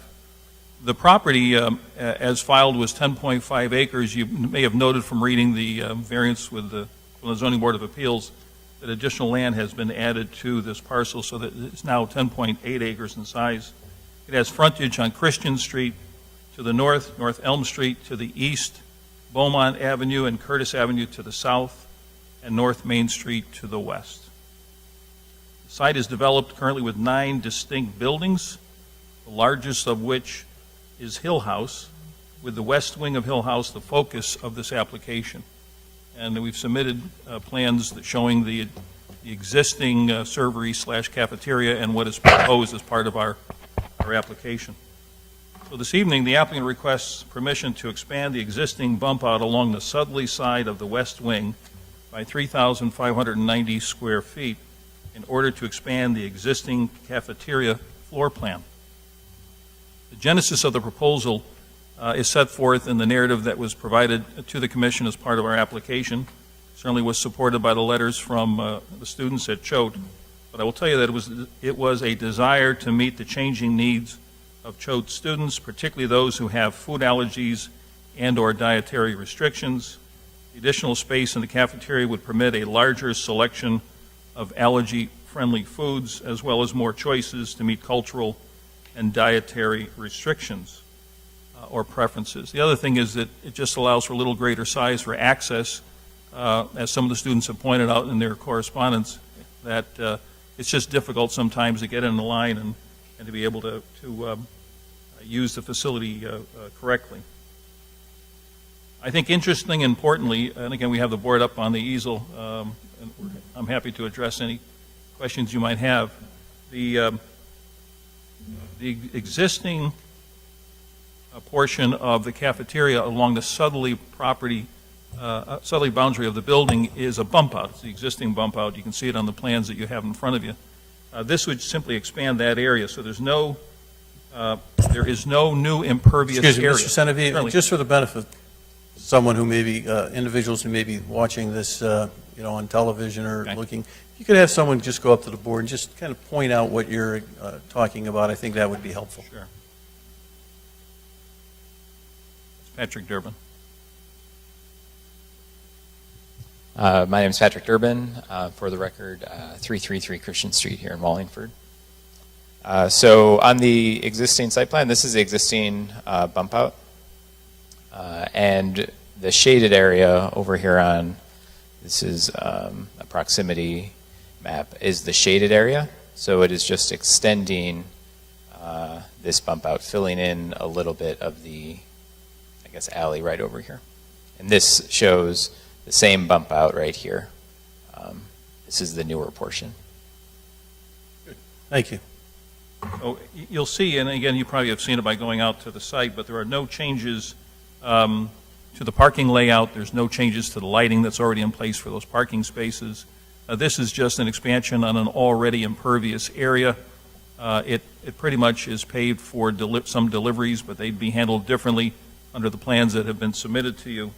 The property, as filed, was 10.5 acres. You may have noted from reading the variance from the Zoning Board of Appeals that additional land has been added to this parcel so that it's now 10.8 acres in size. It has frontage on Christian Street to the north, North Elm Street to the east, Beaumont Avenue and Curtis Avenue to the south, and North Main Street to the west. The site is developed currently with 9 distinct buildings, the largest of which is Hill House, with the west wing of Hill House the focus of this application. And we've submitted plans that showing the existing servery/cafeteria and what is proposed as part of our application. So this evening, the applicant requests permission to expand the existing bump out along the southerly side of the west wing by 3,590 square feet in order to expand the existing cafeteria floor plan. The genesis of the proposal is set forth in the narrative that was provided to the Commission as part of our application. Certainly was supported by the letters from the students at Choate, but I will tell you that it was a desire to meet the changing needs of Choate students, particularly those who have food allergies and/or dietary restrictions. The additional space in the cafeteria would permit a larger selection of allergy-friendly foods, as well as more choices to meet cultural and dietary restrictions or preferences. The other thing is that it just allows for a little greater size for access, as some of the students have pointed out in their correspondence, that it's just difficult sometimes to get in the line and to be able to use the facility correctly. I think interesting and importantly, and again we have the board up on the easel, and I'm happy to address any questions you might have. The existing portion of the cafeteria along the southerly southerly boundary of the building is a bump out. It's the existing bump out. You can see it on the plans that you have in front of you. This would simply expand that area, so there is no new impervious Excuse me, area. Mr. Senaviva, Certainly. just for the benefit of someone who may be, individuals who may be watching this, on television or Okay. looking, if you could have someone just go up to the board and just kind of point out what you're talking about, I think that would be helpful. Sure. It's Patrick Durbin. My name is Patrick Durbin, for the record, 333 Christian Street here in Wallingford. So on the existing site plan, this is the existing bump out. And the shaded area over here on, this is a proximity map, is the shaded area. So it is just extending this bump out, filling in a little bit of the, I guess, alley right over here. And this shows the same bump out right here. This is the newer portion. Thank you. So you'll see, and again, you probably have seen it by going out to the site, but there are no changes to the parking layout. There's no changes to the lighting that's already in place for those parking spaces. This is just an expansion on an already impervious area. It pretty much is paved for some deliveries, but they'd be handled differently under the plans that have been submitted to you.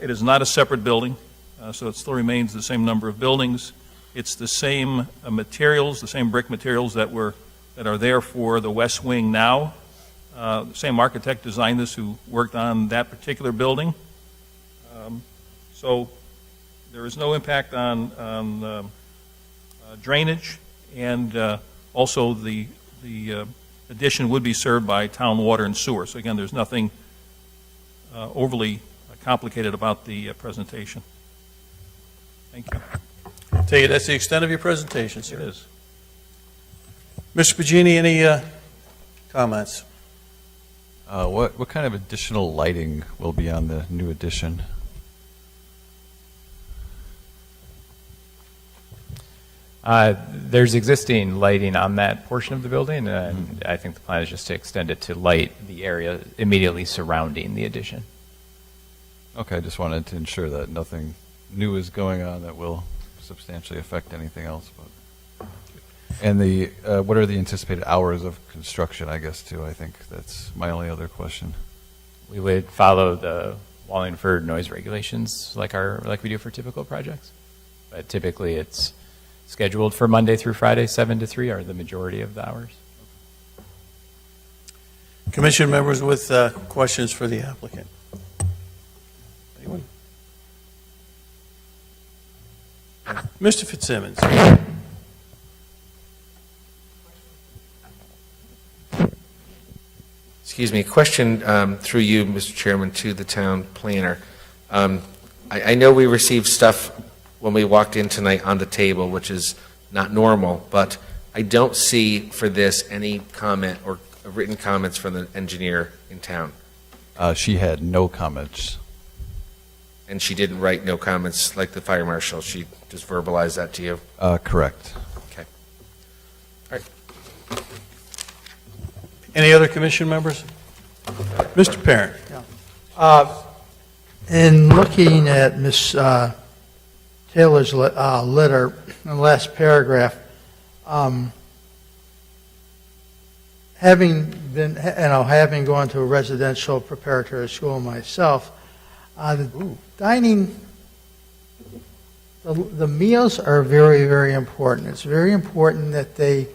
It is not a separate building, so it still remains the same number of buildings. It's the same materials, the same brick materials that are there for the west wing now. The same architect designed this who worked on that particular building. So there is no impact on drainage, and also the addition would be served by town water and sewer. So again, there's nothing overly complicated about the presentation. Thank you. Take it that's the extent of your presentation, sir. It is. Mr. Pagini, any comments? What kind of additional lighting will be on the new addition? There's existing lighting on that portion of the building, and I think the plan is just to extend it to light the area immediately surrounding the addition. Okay, I just wanted to ensure that nothing new is going on that will substantially affect anything else. But and what are the anticipated hours of construction? I guess too. I think that's my only other question. We would follow the Wallingford noise regulations like we do for typical projects, but typically it's scheduled for Monday through Friday, 7 to 3 are the majority of the hours. Commission members with questions for the applicant. Anyone? Mr. Fitzsimmons. Excuse me, question through you, Mr. Chairman, to the town planner. I know we received stuff when we walked in tonight on the table, which is not normal, but I don't see for this any comment or written comments from the engineer in town. She had no comments. And she didn't write no comments like the fire marshal. She just verbalized that to you. Correct. Okay. All right. Any other commission members? Mr. Parent. In looking at Ms. Taylor's letter, in the last paragraph, having gone to a residential preparatory school myself, the dining, the meals are very, very important. It's very important that they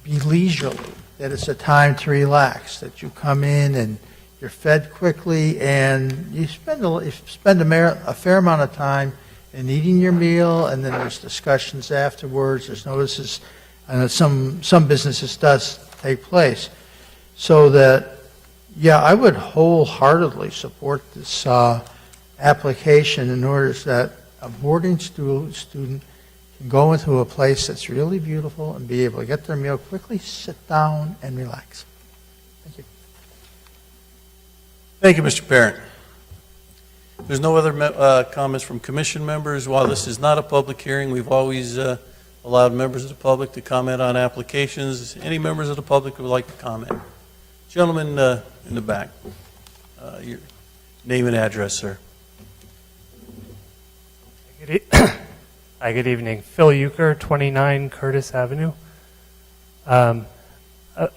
be leisurely, that it's a time to relax, that you come in and you're fed quickly, and you spend a fair amount of time in eating your meal, and then there's discussions afterwards. There's notices, and some businesses does take place. So that, yeah, I would wholeheartedly support this application in order that a boarding student can go into a place that's really beautiful and be able to get their meal quickly, sit down, and relax. Thank you. Thank you, Mr. Parent. There's no other comments from commission members. While this is not a public hearing, we've always allowed members of the public to comment on applications. Any members of the public who would like to comment? Gentleman in the back. Your name and address, sir. Hi, good evening. Phil Euchre, 29 Curtis Avenue. I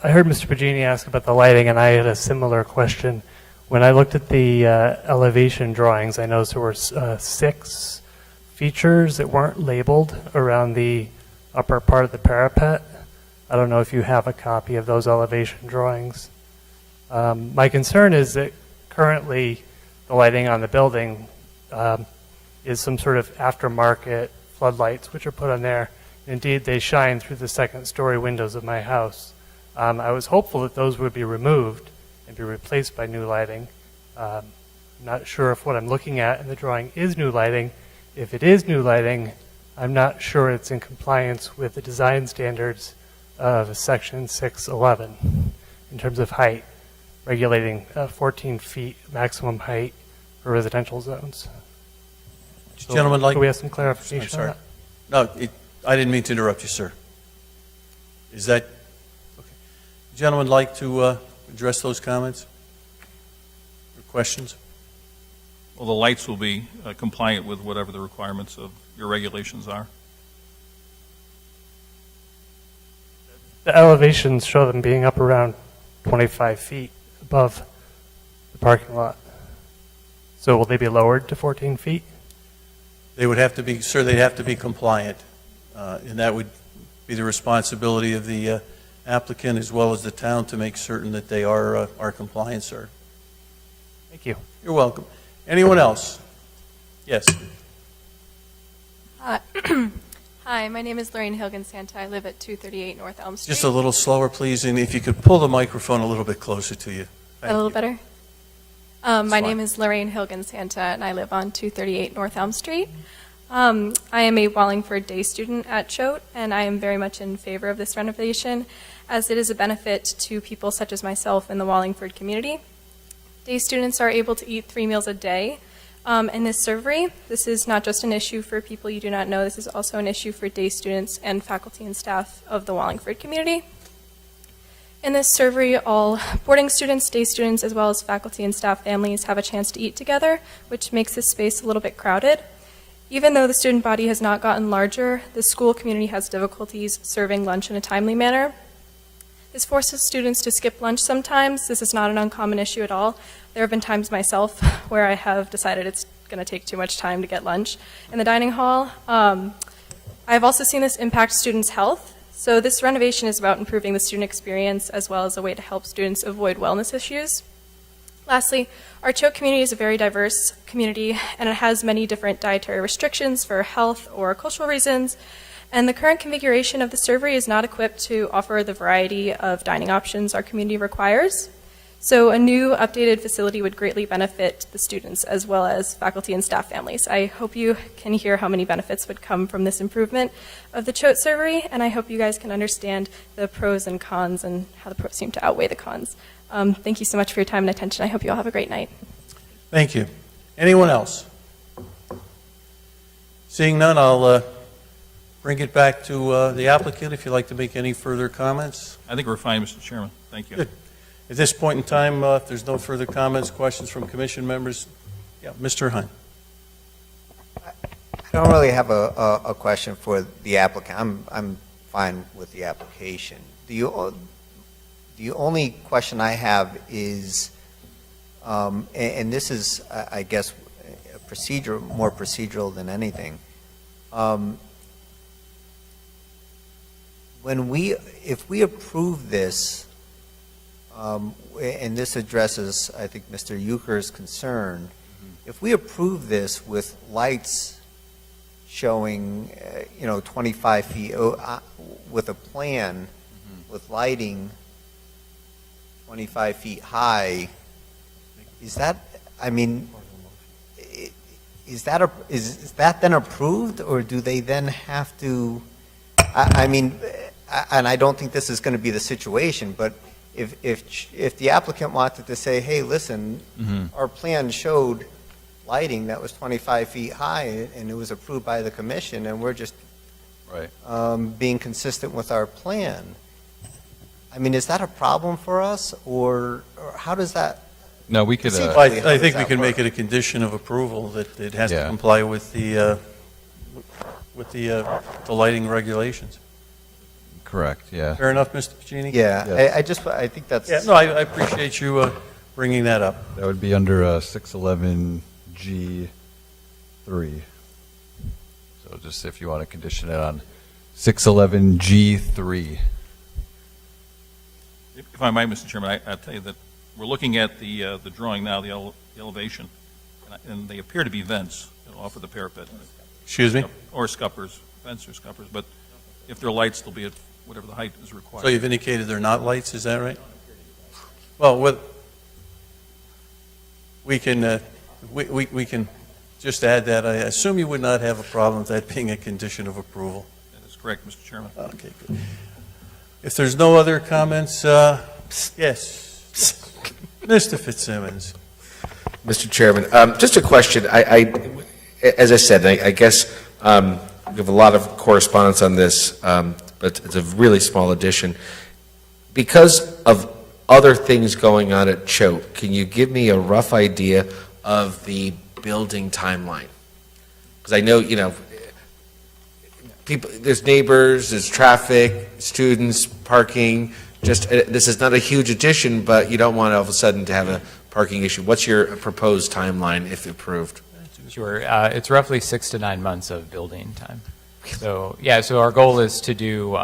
heard Mr. Pagini ask about the lighting, and I had a similar question. When I looked at the elevation drawings, I noticed there were 6 features that weren't labeled around the upper part of the parapet. I don't know if you have a copy of those elevation drawings. My concern is that currently the lighting on the building is some sort of aftermarket floodlights which are put on there. Indeed, they shine through the second-story windows of my house. I was hopeful that those would be removed and be replaced by new lighting. I'm not sure if what I'm looking at in the drawing is new lighting. If it is new lighting, I'm not sure it's in compliance with the design standards of Section 611 in terms of height, regulating 14 feet maximum height for residential zones. So Gentlemen, like... could we have some clarification I'm sorry. on that? No, I didn't mean to interrupt you, sir. Is that... Okay. Gentlemen, like to address those comments or questions? Well, the lights will be compliant with whatever the requirements of your regulations are. The elevations show them being up around 25 feet above the parking lot. So will they be lowered to 14 feet? They would have to be, sir, they'd have to be compliant, and that would be the responsibility of the applicant as well as the town to make certain that they are compliant, sir. Thank you. You're welcome. Anyone else? Yes. Hi, my name is Lorraine Hilgen-Santa. I live at 238 North Elm Street. Just a little slower, please, and if you could pull the microphone a little bit closer to you. Thank A little you. better? My fine. name is Lorraine Hilgen-Santa, and I live on 238 North Elm Street. I am a Wallingford day student at Choate, and I am very much in favor of this renovation, as it is a benefit to people such as myself in the Wallingford community. Day students are able to eat 3 meals a day. In this survey, this is not just an issue for people you do not know, this is also an issue for day students and faculty and staff of the Wallingford community. In this survey, all boarding students, day students, as well as faculty and staff families have a chance to eat together, which makes this space a little bit crowded. Even though the student body has not gotten larger, the school community has difficulties serving lunch in a timely manner. This forces students to skip lunch sometimes. This is not an uncommon issue at all. There have been times myself where I have decided it's going to take too much time to get lunch in the dining hall. I've also seen this impact students' health. So this renovation is about improving the student experience as well as a way to help students avoid wellness issues. Lastly, our Choate community is a very diverse community, and it has many different dietary restrictions for health or cultural reasons. And the current configuration of the servery is not equipped to offer the variety of dining options our community requires. So a new updated facility would greatly benefit the students as well as faculty and staff families. I hope you can hear how many benefits would come from this improvement of the Choate servery, and I hope you guys can understand the pros and cons and how the pros seem to outweigh the cons. Thank you so much for your time and attention. I hope you all have a great night. Thank you. Anyone else? Seeing none, I'll bring it back to the applicant if you'd like to make any further comments. I think we're fine, Mr. Chairman. Thank you. Good. At this point in time, if there's no further comments, questions from commission members, yeah, Mr. Hunt. I don't really have a question for the applicant. I'm fine with the application. The only question I have is, and this is, I guess, more procedural than anything. If we approve this, and this addresses, I think, Mr. Euchre's concern, if we approve this with lights showing, 25 feet, with a plan with lighting 25 feet high, is that then approved, or do they then have to, and I don't think this is going to be the situation, but if the applicant wanted to say, hey, listen, our plan showed lighting that was 25 feet high, and it was approved by the commission, and we're just being consistent with our plan. Is that a problem for us, or how does that? No, we could. I think we can make it a condition of approval that it has to comply with the lighting regulations. Correct, yeah. Fair enough, Mr. Pacini? Yeah, Yes. I think that's. Yeah, no, I appreciate you bringing that up. That would be under 611G3. So just if you want to condition it on 611G3. If I might, Mr. Chairman, I'll tell you that we're looking at the drawing now, the elevation, and and they appear to be vents, off of the parapet. Excuse me? Or scuppers, vents or scuppers, but if they're lights, they'll be at whatever the height is required. So you've indicated they're not lights, is that right? Well, we can just add that. I assume you would not have a problem with that being a condition of approval. That is correct, Mr. Chairman. Okay, good. If there's no other comments, yes. Mr. Fitzsimmons. Mr. Chairman, just a question. As I said, I guess we have a lot of correspondence on this, but it's a really small addition. Because of other things going on at Choate, can you give me a rough idea of the building timeline? Because I know, people, there's neighbors, there's traffic, students, parking. Just this is not a huge addition, but you don't want all of a sudden to have a parking issue. What's your proposed timeline if approved? Sure. It's roughly 6 to 9 months of building time. So our goal is to do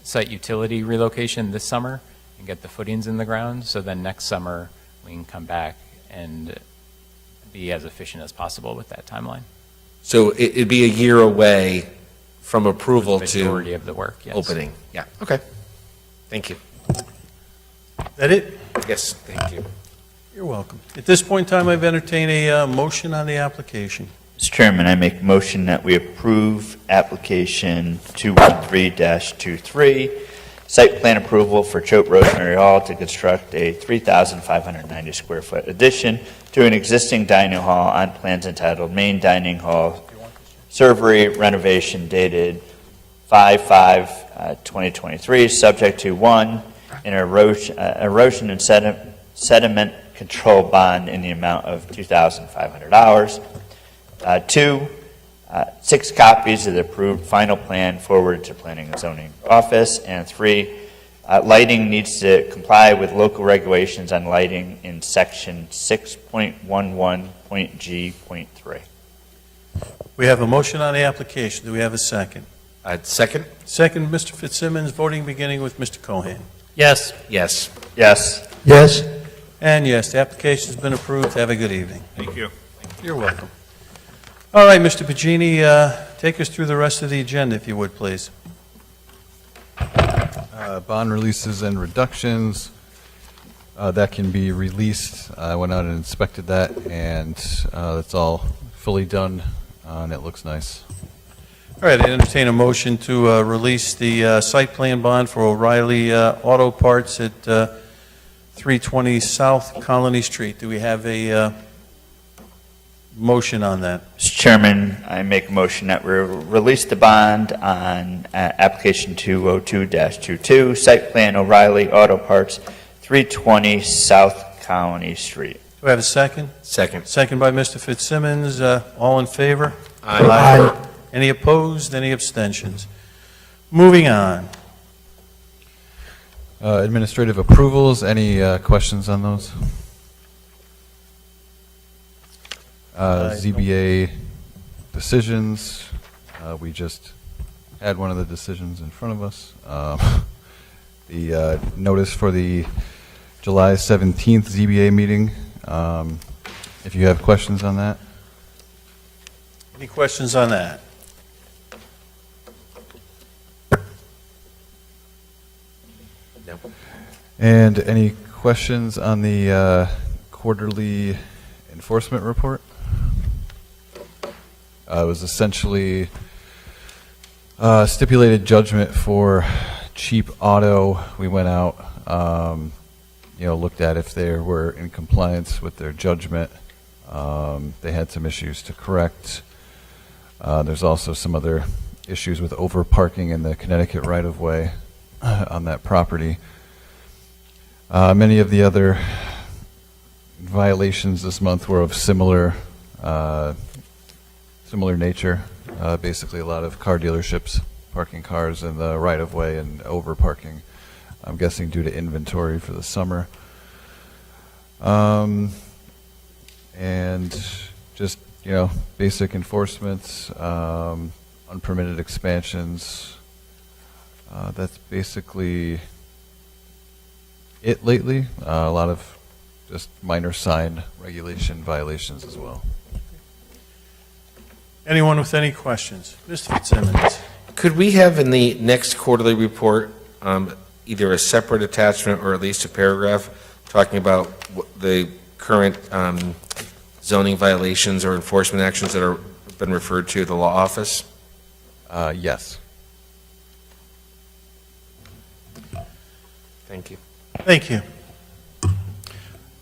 site utility relocation this summer and get the footings in the ground. So then next summer we can come back and be as efficient as possible with that timeline. So it'd be a year away from approval The to majority of the work, yes. opening. Yeah. Okay. Thank you. That it? Yes. Thank you. You're welcome. At this point in time, I've entertained a motion on the application. Mr. Chairman, I make a motion that we approve application 213-23, site plan approval for Choate Rosemary Hall to construct a 3,590 square foot addition to an existing dining hall on plans entitled Main Dining Hall Servery Renovation dated 5/5/2023, subject to 1, an erosion and sediment control bond in the amount of $2,500. 2, 6 copies of the approved final plan forwarded to Planning and Zoning Office. And 3, lighting needs to comply with local regulations on lighting in section 6.11.G.3. We have a motion on the application. Do we have a second? Second? Second, Mr. Fitzsimmons, voting beginning with Mr. Cohan. Yes. Yes. Yes. Yes? And yes, the application's been approved. Have a good evening. Thank you. You're welcome. All right, Mr. Pagini, take us through the rest of the agenda, if you would, please. Bond releases and reductions, that can be released. I went out and inspected that, and it's all fully done, and it looks nice. All right, I entertain a motion to release the site plan bond for O'Reilly Auto Parts at 320 South Colony Street. Do we have a motion on that? Mr. Chairman, I make a motion that we release the bond on application 202-22, site plan O'Reilly Auto Parts, 320 South Colony Street. Do we have a second? Second. Second by Mr. Fitzsimmons. All in favor? Aye. Any opposed? Any abstentions? Moving on. Administrative approvals, any questions on those? ZBA decisions, we just had one of the decisions in front of us. The notice for the July 17th ZBA meeting, if you have questions on that. Any questions on that? No. And any questions on the quarterly enforcement report? It was essentially stipulated judgment for cheap auto. We went out, looked at if they were in compliance with their judgment. They had some issues to correct. There's also some other issues with over parking in the Connecticut right-of-way on that property. Many of the other violations this month were of similar nature. Basically, a lot of car dealerships parking cars in the right-of-way and over parking. I'm guessing due to inventory for the summer. And just basic enforcements, unpermitted expansions. That's basically it lately. A lot of just minor sign regulation violations as well. Anyone with any questions? Mr. Fitzsimmons? Could we have in the next quarterly report either a separate attachment or at least a paragraph talking about the current zoning violations or enforcement actions that are been referred to the law office? Yes. Thank you. Thank you.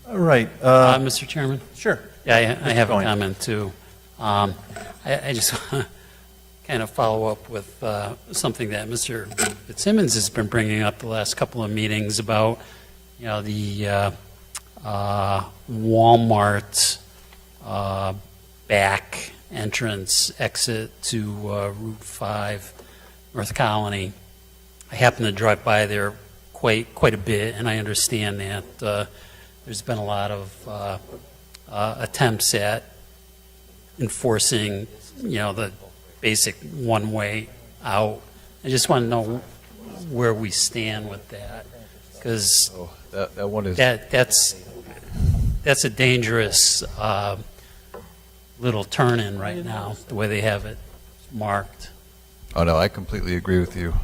All right. Mr. Chairman? Sure. Yeah, I have a Going. comment, too. I just want to kind of follow up with something that Mr. Fitzsimmons has been bringing up the last couple of meetings about, the Walmart back entrance exit to Route 5, North Colony. I happen to drive by there quite a bit, and I understand that there's been a lot of attempts at enforcing, the basic one-way out. I just want to know where we stand with that, because That one is. that's a dangerous little turn-in right now, the way they have it marked. Oh, no, I completely agree with you.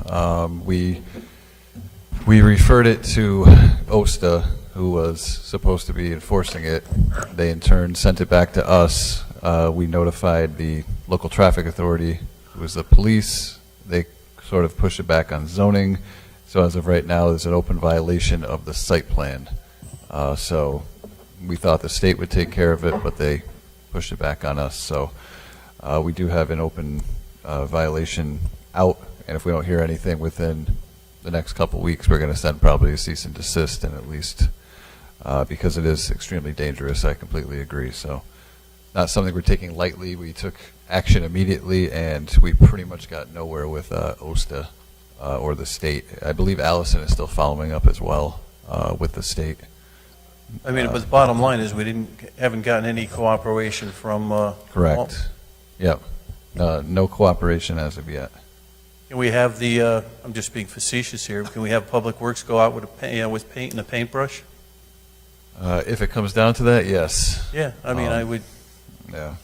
We referred it to OSTA, who was supposed to be enforcing it. They in turn sent it back to us. We notified the local traffic authority, who was the police. They sort of pushed it back on zoning. So as of right now, there's an open violation of the site plan. So we thought the state would take care of it, but they pushed it back on us. So we do have an open violation out, and if we don't hear anything within the next couple weeks, we're going to send probably a cease and desist, and at least because it is extremely dangerous, I completely agree. So not something we're taking lightly. We took action immediately, and we pretty much got nowhere with OSTA or the state. I believe Allison is still following up as well with the state. I mean, but the bottom line is we haven't gotten any cooperation from. Correct. Yep. No cooperation as of yet. Can we have I'm just being facetious here, can we have Public Works go out with with paint and a paintbrush? If it comes down to that, yes. Yeah, I mean, I would. Yeah.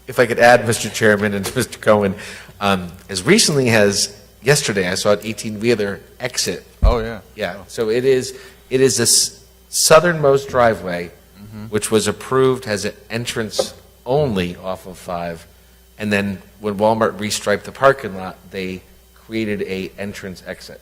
If I could add, Mr. Chairman and Mr. Cohen, as recently as yesterday, I saw an 18-wheeler exit. Oh, yeah. Yeah, so it is this southernmost driveway, which was approved as an entrance only off of 5, and then when Walmart restriped the parking lot, they created a entrance exit.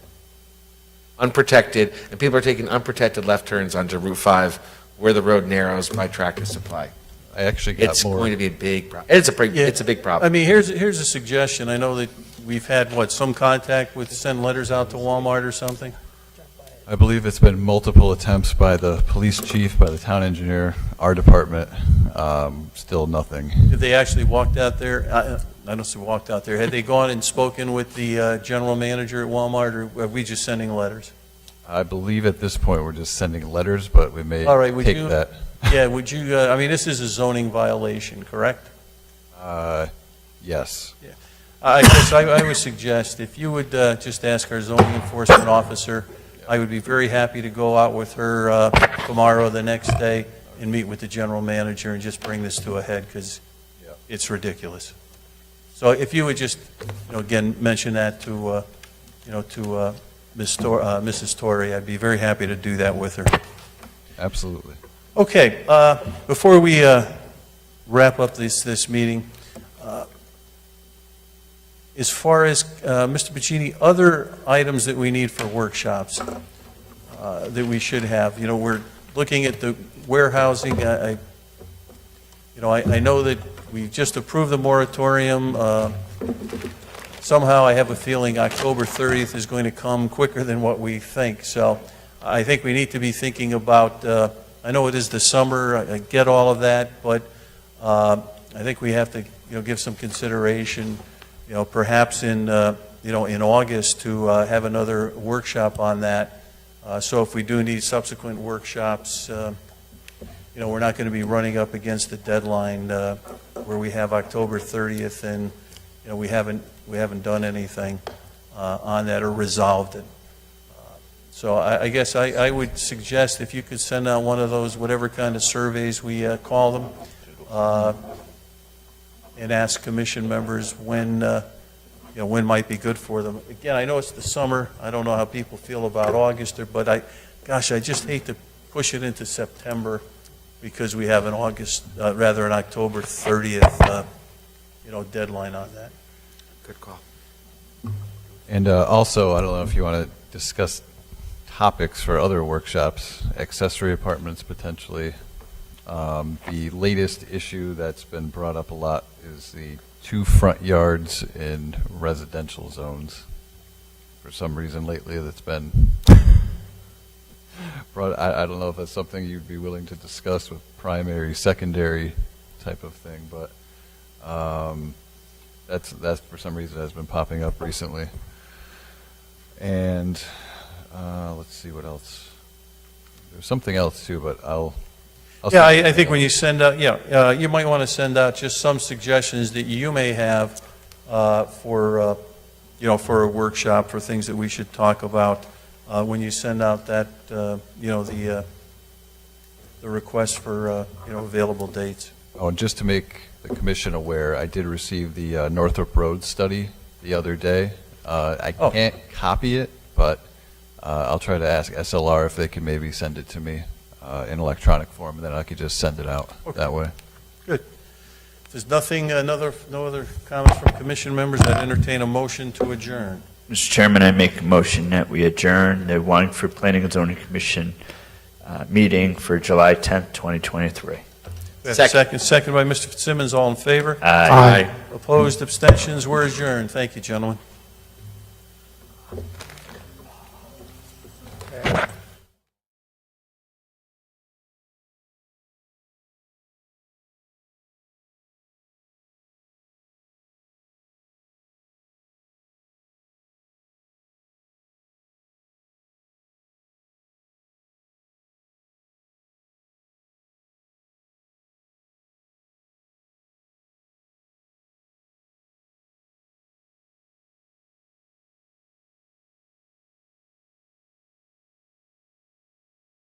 Unprotected, and people are taking unprotected left turns onto Route 5 where the road narrows by Tractor Supply. I actually got It's more. going to be a big problem. It's a big problem. I mean, here's a suggestion. I know that we've had, some contact with, send letters out to Walmart or something? I believe it's been multiple attempts by the police chief, by the town engineer, our department. Still nothing. Did they actually walked out there? I don't say walked out there. Had they gone and spoken with the general manager at Walmart, or are we just sending letters? I believe at this point we're just sending letters, but we may All right, would take you- that. Yeah, would you, I mean, this is a zoning violation, correct? Yes. I guess I would suggest if you would just ask our zoning enforcement officer, I would be very happy to go out with her tomorrow or the next day and meet with the general manager and just bring this to a head, because it's ridiculous. So if you would just, again, mention that to, Mrs. Torrey, I'd be very happy to do that with her. Absolutely. Okay, before we wrap up this meeting, as far as, Mr. Pacini, other items that we need for workshops that we should have, we're looking at the warehousing. I know that we just approved the moratorium. Somehow I have a feeling October 30th is going to come quicker than what we think. So I think we need to be thinking about, I know it is the summer, I get all of that, but I think we have to, give some consideration, perhaps in August to have another workshop on that. So if we do need subsequent workshops, we're not going to be running up against the deadline where we have October 30th and, we haven't done anything on that or resolved it. So I guess I would suggest if you could send out one of those, whatever kind of surveys we call them, and ask commission members when, when might be good for them. Again, I know it's the summer. I don't know how people feel about August, but I just hate to push it into September because we have an an October 30th, deadline on that. Good call. And also, I don't know if you want to discuss topics for other workshops, accessory apartments potentially. The latest issue that's been brought up a lot is the 2 front yards in residential zones. For some reason lately that's been brought, I don't know if that's something you'd be willing to discuss with primary, secondary type of thing, but that's for some reason has been popping up recently. And let's see what else. There's something else too, but I'll I think when you send out, you might want to send out just some suggestions that you may have for a workshop, for things that we should talk about when you send out that, the request for, available dates. Oh, and just to make the commission aware, I did receive the Northrop Road study the other day. I can't copy it, but I'll try to ask SLR if they can maybe send it to me in electronic form, and then I could just send it out that way. Good. If there's no other comments from commission members, I'd entertain a motion to adjourn. Mr. Chairman, I make a motion that we adjourn the Wallingford Planning and Zoning Commission meeting for July 10th, 2023. Second by Mr. Fitzsimmons. All in favor? Aye. Opposed, abstentions, we're adjourned. Thank you, gentlemen.